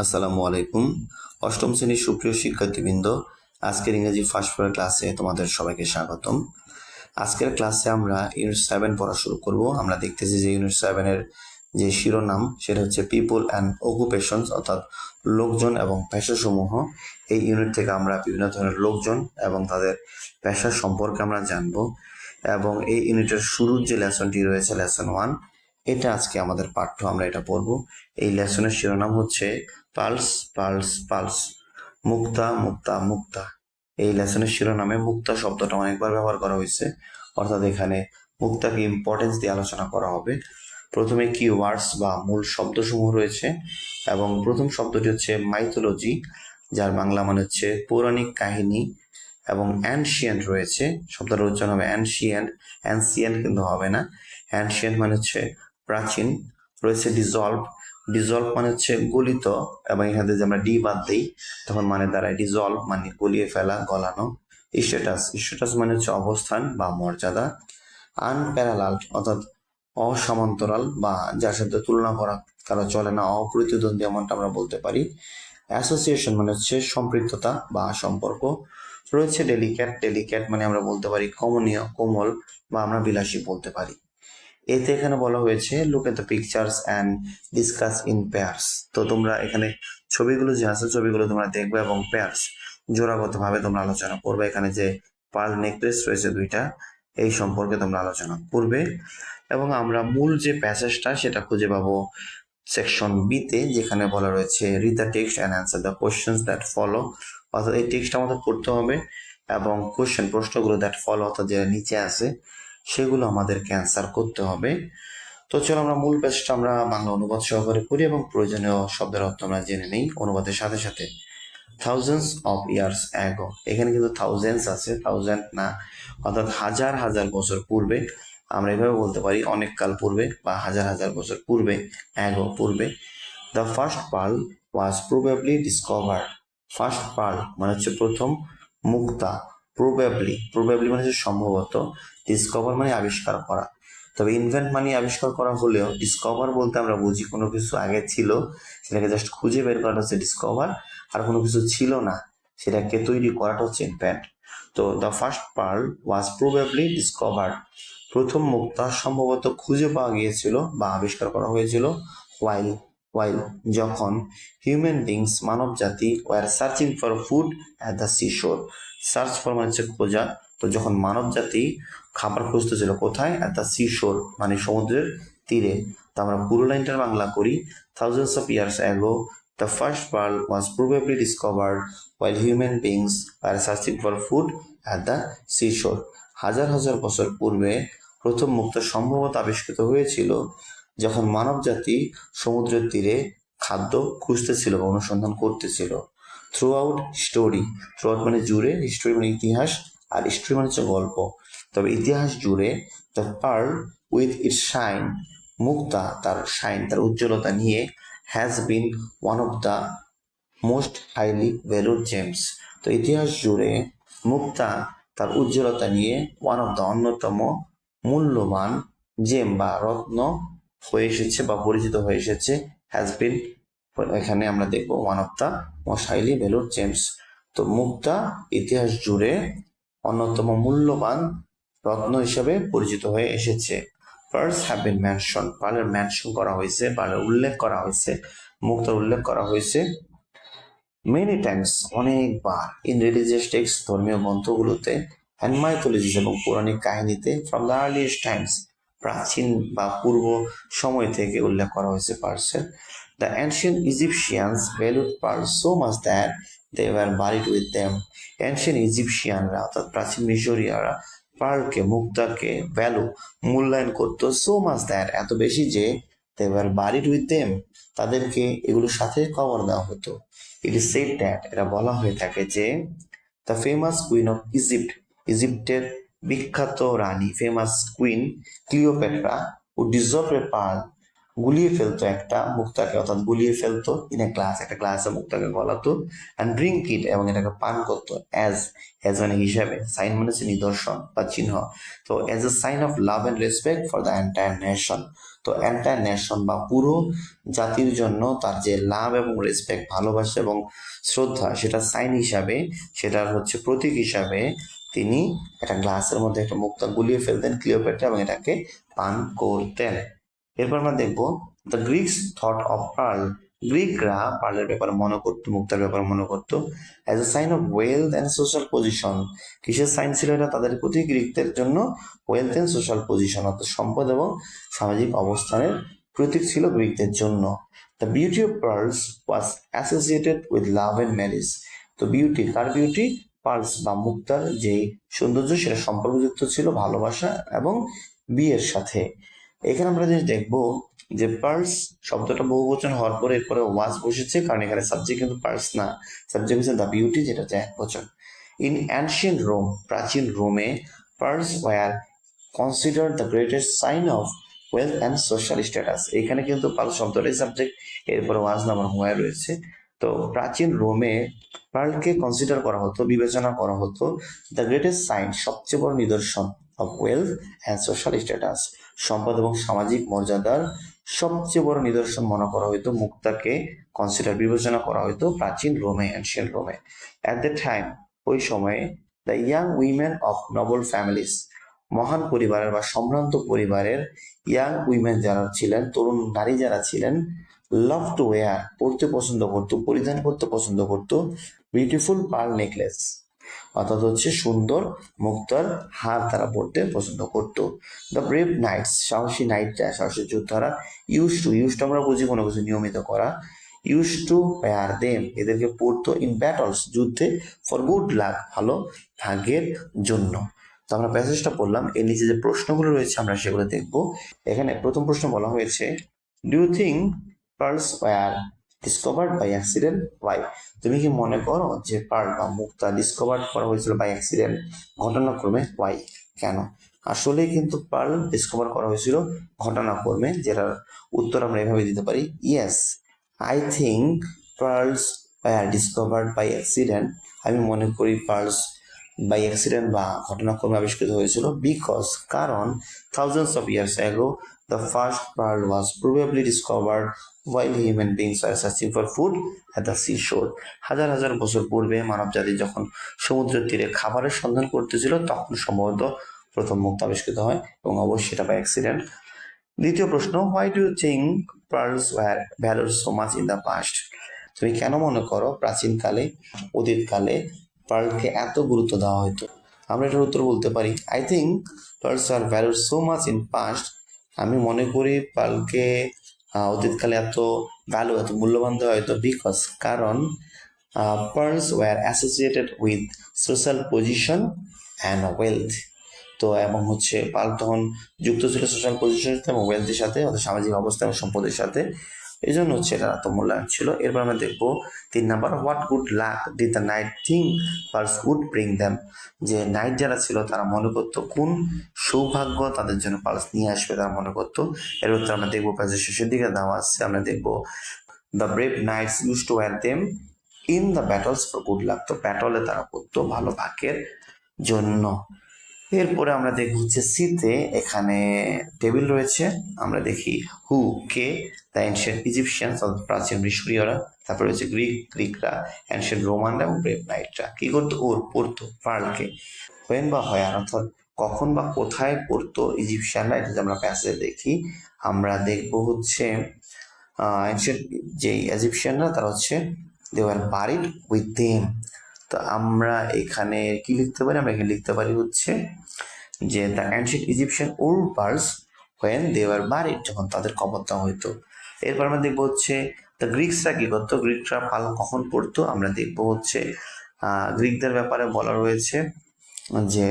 আসসালামু আলাইকুম। অষ্টম শ্রেণীর সুপ্রিয় শিক্ষার্থীবৃন্দ, আজকের ইংরেজি ফার্স্ট পেপার ক্লাসে তোমাদের সবাইকে স্বাগতম। আজকের ক্লাসে আমরা ইউনিট 7 পড়া শুরু করব। আমরা দেখতেছি যে ইউনিট 7 এর যে শিরোনাম সেটা হচ্ছে পিপল অ্যান্ড অকুপেশনস, অর্থাৎ লোকজন এবং পেশাসমূহ। এই ইউনিট থেকে আমরা বিভিন্ন ধরনের লোকজন এবং তাদের পেশা সম্পর্কে আমরা জানব, এবং এই ইউনিটের শুরুর যে লেসনটি রয়েছে লেসন 1, এটা আজকে আমাদের পাঠ্য, আমরা এটা পড়ব। এই লেসনের শিরোনাম হচ্ছে পালস পালস পালস, মুক্তা মুক্তা মুক্তা। এই লেসনের শিরোনামে মুক্তা শব্দটা অনেকবার ব্যবহার করা হয়েছে, অর্থাৎ এখানে মুক্তাকে ইম্পর্টেন্স দিয়ে আলোচনা করা হবে। প্রথমে কি ওয়ার্ডস বা মূল শব্দসমূহ রয়েছে, এবং প্রথম শব্দটি হচ্ছে মাইথোলজি, যার বাংলা মানে হচ্ছে পৌরাণিক কাহিনী, এবং অ্যানশিয়েন্ট রয়েছে, শব্দটার উচ্চারণ হবে অ্যানশিয়েন্ট, অ্যানসিয়েন্ট কিন্তু হবে না। অ্যানশিয়েন্ট মানে হচ্ছে প্রাচীন। রয়েছে ডিজলভ, ডিজলভ মানে হচ্ছে গলিত, এবং এখান থেকে আমরা ডি বাদ দিই তখন মানে দাঁড়ায় ডিজলভ মানে গলিয়ে ফেলা, গলানো। স্ট্যাটাস, স্ট্যাটাস মানে হচ্ছে অবস্থান বা মর্যাদা। আনপ্যারালাল অর্থাৎ অসমান্তরাল বা যার সাথে তুলনা করা কারো চলে না, অপ্রতিদ্বন্দ্বী এমনটা আমরা বলতে পারি। অ্যাসোসিয়েশন মানে হচ্ছে সম্পৃক্ততা বা সম্পর্ক। রয়েছে ডেলিকেট, ডেলিকেট মানে আমরা বলতে পারি কমনীয়, কোমল, বা আমরা বিলাসী বলতে পারি। এতে এখানে বলা হয়েছে look at the pictures and discuss in pairs. তো তোমরা এখানে ছবিগুলো যে আছে ছবিগুলো তোমরা দেখবে এবং পেয়ার্স জোড়াগত ভাবে তোমরা আলোচনা করবে। এখানে যে পার্ল নেকলেস রয়েছে দুইটা, এই সম্পর্কে তোমরা আলোচনা করবে। এবং আমরা মূল যে প্যাসেজটা সেটা খুঁজে পাবো সেকশন বিতে, যেখানে বলা রয়েছে read the text and answer the questions that follow. অর্থাৎ এই টেক্সট আমাদের পড়তে হবে এবং কোশ্চেন প্রশ্নগুলো দ্যাট ফলো অর্থাৎ যেটা নিচে আছে সেগুলো আমাদেরকে অ্যান্সার করতে হবে। তো চলো আমরা মূল পেজটা আমরা বাংলা অনুবাদ সহকারে করি এবং প্রয়োজনীয় শব্দের অর্থ আমরা জেনে নিই অনুবাদের সাথে সাথে। থাউজেন্ডস অফ ইয়ার্স অ্যাগো, এখানে কিন্তু থাউজেন্ডস আছে, থাউজেন্ড না, অর্থাৎ হাজার হাজার বছর পূর্বে। আমরা এভাবে বলতে পারি অনেক কাল পূর্বে বা হাজার হাজার বছর পূর্বে, অ্যাগো পূর্বে। The first pearl was probably discovered. First pearl মানে হচ্ছে প্রথম মুক্তা, প্রবাবলি, প্রবাবলি মানে হচ্ছে সম্ভবত, ডিসকভার মানে আবিষ্কার করা। তবে ইনভেন্ট মানে আবিষ্কার করা হলেও ডিসকভার বলতে আমরা বুঝি কোনো কিছু আগে ছিল সেটাকে জাস্ট খুঁজে বের করাটা হচ্ছে ডিসকভার, আর কোনো কিছু ছিল না সেটাকে তৈরি করাটা হচ্ছে ইনভেন্ট। তো the first pearl was probably discovered, প্রথম মুক্তা সম্ভবত খুঁজে পাওয়া গিয়েছিল বা আবিষ্কার করা হয়েছিল ওয়াইল, ওয়াইল যখন হিউম্যান বিংস মানব জাতি were searching for food at the sea shore. Search for মানে হচ্ছে খোঁজা, তো যখন মানব জাতি খাবার খুঁজতেছিল কোথায়, অ্যাট দ্য সি শোর মানে সমুদ্রের তীরে। তো আমরা পুরো লাইনটার বাংলা করি, thousands of years ago the first pearl was probably discovered while human beings were searching for food at the seashore. হাজার হাজার বছর পূর্বে প্রথম মুক্তা সম্ভবত আবিষ্কৃত হয়েছিল যখন মানব জাতি সমুদ্রের তীরে খাদ্য খুঁজতেছিল বা অনুসন্ধান করতেছিল। Through out story, through out মানে জুড়ে, হিস্টোরি মানে ইতিহাস, আর স্টোরি মানে হচ্ছে গল্প। তবে ইতিহাস জুড়ে the pearl with its shine, মুক্তা তার শাইন তার উজ্জ্বলতা নিয়ে, has been one of the most highly valued gems. তো ইতিহাস জুড়ে মুক্তা তার উজ্জ্বলতা নিয়ে ওয়ান অফ দ্য অন্যতম মূল্যবান জেম বা রত্ন হয়ে এসেছে বা পরিচিত হয়ে এসেছে। হ্যাজ বিন, এখানে আমরা দেখবো one of the most highly valued gems. তো মুক্তা ইতিহাস জুড়ে অন্যতম মূল্যবান রত্ন হিসেবে পরিচিত হয়ে এসেছে। পার্লস হ্যাভ বিন মেনশন, পার্লের মেনশন করা হয়েছে, পার্লের উল্লেখ করা হয়েছে, মুক্তার উল্লেখ করা হয়েছে মেনি টাইমস অনেকবার, ইন রিলিজিয়াস টেক্সট ধর্মীয় গ্রন্থগুলোতে, অ্যান্ড মাইথোলজিস এবং পৌরাণিক কাহিনীতে, ফ্রম দ্য আর্লিয়েস্ট টাইমস প্রাচীন বা পূর্ব সময় থেকে উল্লেখ করা হয়েছে পার্লসের। The ancient Egyptians valued pearls so much that they were buried with them. Ancient ইজিপশিয়ানরা অর্থাৎ প্রাচীন মিশরীয়রা পার্লকে, মুক্তাকে ভ্যালু মূল্যায়ন করতো, সো মাচ দ্যাট এত বেশি যে they were buried with them তাদেরকে এগুলোর সাথে কবর দেওয়া হতো। ইট ইজ সেড দ্যাট এটা বলা হয়ে থাকে যে the famous queen of Egypt, ইজিপ্টের বিখ্যাত রানী, ফেমাস কুইন ক্লিওপেট্রা, ও ডিজার্ভ এ পার্ল, গুলিয়ে ফেলতো একটা মুক্তাকে, অর্থাৎ গুলিয়ে ফেলতো ইন এ গ্লাস, একটা গ্লাসে মুক্তাকে গলাতো, অ্যান্ড ড্রিঙ্ক ইট, এবং এটাকে পান করতো, অ্যাজ মানে হিসাবে, সাইন মানে হচ্ছে নিদর্শন বা চিহ্ন, তো as a sign of love and respect for the entire nation. তো এন্টায়ার নেশন বা পুরো জাতির জন্য তার যে লাভ এবং রেসপেক্ট, ভালোবাসা এবং শ্রদ্ধা, সেটা সাইন হিসাবে, সেটার হচ্ছে প্রতীক হিসাবে তিনি একটা গ্লাসের মধ্যে একটা মুক্তা গুলিয়ে ফেলতেন ক্লিওপেট্রা এবং এটাকে পান করতেন। এরপর আমরা দেখবো the Greeks thought of pearl. গ্রিকরা পার্লের ব্যাপারে মনে করতো, মুক্তার ব্যাপারে মনে করতো as a sign of wealth and social position. কিসের সাইন ছিল এটা তাদের প্রতি? গ্রিকদের জন্য ওয়েলথ অ্যান্ড সোশ্যাল পজিশন, অর্থাৎ সম্পদ এবং সামাজিক অবস্থানের প্রতীক ছিল গ্রিকদের জন্য। The beauty of pearls was associated with love and marriage. তো বিউটি, কার বিউটি? পার্লস বা মুক্তার যে সৌন্দর্য, সেটা সম্পর্কযুক্ত ছিল ভালোবাসা এবং বিয়ের সাথে। এখানে আমরা যে দেখবো যে পার্স শব্দটা বহুবচন হওয়ার পরে এরপরে ওয়াজ বসেছে, কারণ এখানে সাবজেক্ট কিন্তু পার্স না, সাবজেক্ট হচ্ছে দ্য বিউটি, যেটা হচ্ছে একবচন। ইন অ্যানশিয়েন্ট রোম, প্রাচীন রোমে, pearls were consider the greatest sign of wealth and social status. এখানে কিন্তু পার্স শব্দটাই সাবজেক্ট, এরপরে ওয়াজ নামার হয়ে রয়েছে। তো প্রাচীন রোমে পার্লকে কনসিডার করা হতো, বিবেচনা করা হতো দ্য গ্রেটেস্ট সাইন, সবচেয়ে বড় নিদর্শন, of wealth and social status, সম্পদ এবং সামাজিক মর্যাদার সবচেয়ে বড় নিদর্শন মনে করা হইতো মুক্তাকে, কনসিডার বিবেচনা করা হইতো প্রাচীন রোমে, এনশিয়েন্ট রোমে। অ্যাট দ্য টাইম, ওই সময়ে, the young women of Nobel families, মহান পরিবারের বা সম্ভ্রান্ত পরিবারের ইয়াং উইমেন যারা ছিলেন, তরুণ নারী যারা ছিলেন, লাভ টু ওয়্যার, পড়তে পছন্দ করতো, পরিধান করতে পছন্দ করতো বিউটিফুল পার্ল নেকলেস, অর্থাৎ হচ্ছে সুন্দর মুক্তার হার তারা পড়তে পছন্দ করত। দ্য ব্রেভ নাইটস, সাহসী নাইটরা, সাহসী যোদ্ধারা, ইউজ টু আমরা বুঝি কোনো কিছু নিয়মিত করা, ইউজ টু পেয়ার দেম, এদেরকে পড়তো, ইন ব্যাটলস, যুদ্ধে, ফর গুড লাক, ভালো ভাগ্যের জন্য। তো আমরা প্যাসেজটা পড়লাম, এর নিচে যে প্রশ্নগুলো রয়েছে আমরা সেগুলো দেখব। এখানে প্রথম প্রশ্ন বলা হয়েছে, do you think pearls were discovered by accident, why? তুমি কি মনে করো যে পার্ল বা মুক্তা ডিসকভার করা হয়েছিল বাই অ্যাক্সিডেন্ট, ঘটনাক্রমে, ওয়াই, কেন? আসলে কিন্তু পার্ল ডিসকভার করা হয়েছিল ঘটনাক্রমে, যেটার উত্তর আমরা এভাবে দিতে পারি, yes I think pearls were discovered by accident. আমি মনে করি পার্লস বাই অ্যাক্সিডেন্ট বা ঘটনাক্রমে আবিষ্কৃত হয়েছিল, বিকজ, কারণ, thousands of years ago the first pearl was probably discovered while human beings were searching for food at the seashore. হাজার হাজার বছর পূর্বে মানবজাতি যখন সমুদ্রের তীরে খাবারের সন্ধান করতেছিল, তখন সম্ভবত প্রথম মুক্তা আবিষ্কৃত হয়, এবং অবশ্যই এটা বাই অ্যাক্সিডেন্ট। দ্বিতীয় প্রশ্ন, why do you think pearls were valued so much in the past? তুমি কেন মনে করো প্রাচীনকালে, অতীতকালে পার্লকে এত গুরুত্ব দেওয়া হতো? আমরা এটার উত্তর বলতে পারি, I think pearls are valued so much in past. আমি মনে করি পার্লকে অতীতকালে এত ভ্যালু, এত মূল্যবান দেওয়া হতো, বিকজ, কারণ, pearls were associated with social position and wealth. তো এবং হচ্ছে পার্ল তখন যুক্ত ছিল সোশ্যাল পজিশনের সাথে এবং ওয়েলথের সাথে, অর্থাৎ সামাজিক অবস্থা এবং সম্পদের সাথে, এই জন্য হচ্ছে এটা এত মূল্যায়ন ছিল। এরপর আমরা দেখবো 3 number, what good luck did the knight think pearls would bring them. যে নাইট যারা ছিল তারা মনে করতো কোন সৌভাগ্য তাদের জন্য পার্লস নিয়ে আসবে, তারা মনে করতো। এর উত্তর আমরা দেখবো প্যাসেজের শেষের দিকে দেওয়া আছে, আমরা দেখবো the brave knights used to wear them in the battles for good luck. তো ব্যাটলে তারা পড়তো ভালো ভাগ্যের জন্য। এরপরে আমরা দেখব হচ্ছে সিতে, এখানে টেবিল রয়েছে, আমরা দেখি হু, কে, দ্য এনশিয়েন্ট ইজিপশিয়ানস, প্রাচীন মিশরীয়রা, তারপরে হচ্ছে গ্রিকরা, এনশিয়েন্ট রোমানরা এবং ব্রেভ নাইটরা। কি করতো? পড়তো পার্লকে। হোয়েন বা হয়ার, অর্থাৎ কখন বা কোথায় পড়তো ইজিপশিয়ানরা, এটা আমরা প্যাসেজে দেখি। আমরা দেখব হচ্ছে এনশিয়েন্ট যে ইজিপশিয়ানরা, তারা হচ্ছে they were buried with them. তো আমরা এখানে কি লিখতে পারি? আমরা এখানে লিখতে পারি হচ্ছে যে the ancient Egyptian old pearls when they were buried, যখন তাদের কবর দেওয়া হইতো। এরপর আমরা দেখবো হচ্ছে দ্য গ্রিকসরা কি করতো, গ্রিকরা পার্ল কখন পড়তো। আমরা দেখবো হচ্ছে গ্রিকদের ব্যাপারে বলা রয়েছে যে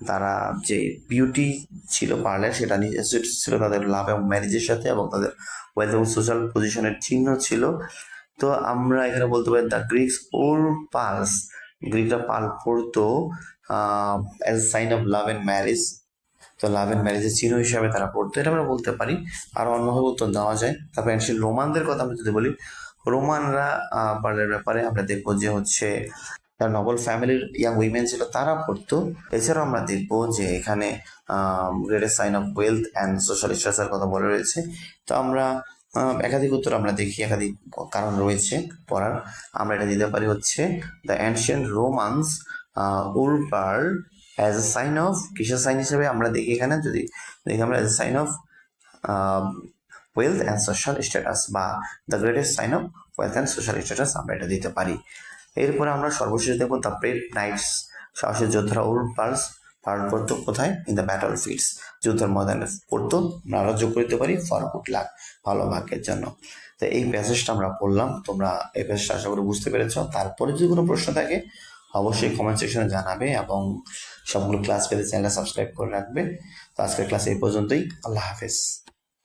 তারা যে বিউটি ছিল পার্লের, সেটা নিজস্ব ছিল তাদের লাভ এবং ম্যারেজের সাথে, এবং তাদের ওয়েলথ এবং সোশ্যাল পজিশনের চিহ্ন ছিল। তো আমরা এখানে বলতে পারি দ্য গ্রিকস ওল্ড পার্লস, গ্রিকরা পার্ল পড়তো as sign of love and marriage, তো লাভ অ্যান্ড ম্যারেজের চিহ্ন হিসাবে তারা পড়তো, এটা আমরা বলতে পারি। আর অন্যভাবে উত্তর দেওয়া যায়। তারপর অ্যানশিয়েন্ট রোমানদের কথা আমি যদি বলি, রোমানরা পার্লের ব্যাপারে আমরা দেখবো যে হচ্ছে যারা নবল ফ্যামিলির ইয়াং উইমেন ছিল তারা পড়তো। এছাড়াও আমরা দেখবো যে এখানে greatest sign of wealth and social স্ট্যাটাসের কথা বলা রয়েছে। তো আমরা একাধিক উত্তর আমরা দেখি, একাধিক কারণ রয়েছে পড়ার। আমরা এটা দিতে পারি হচ্ছে the ancient Romans wool pearl as a sign of, কিসের সাইন হিসেবে আমরা দেখি এখানে, যদি দেখি আমরা as a sign of wealth and social status, বা the greatest sign of wealth and social status আমরা এটা দিতে পারি। এরপরে আমরা সর্বশেষ দেখবো দ্য ব্রেভ নাইটস, সাহসী যোদ্ধারা উল পার্লস পালন করতো কোথায়, ইন দ্য ব্যাটল ফিল্ডস, যুদ্ধের ময়দানে পড়তো। আমরা আরো যোগ করতে পারি ফর গুড লাক, ভালো ভাগ্যের জন্য। তো এই প্যাসেজটা আমরা পড়লাম, তোমরা এই প্যাসেজটা আশা করি বুঝতে পেরেছ। তারপরে যদি কোনো প্রশ্ন থাকে অবশ্যই কমেন্ট সেকশনে জানাবে, এবং সবগুলো ক্লাস পেতে চ্যানেলটা সাবস্ক্রাইব করে রাখবে। তো আজকের ক্লাস এই পর্যন্তই। আল্লাহ হাফেজ।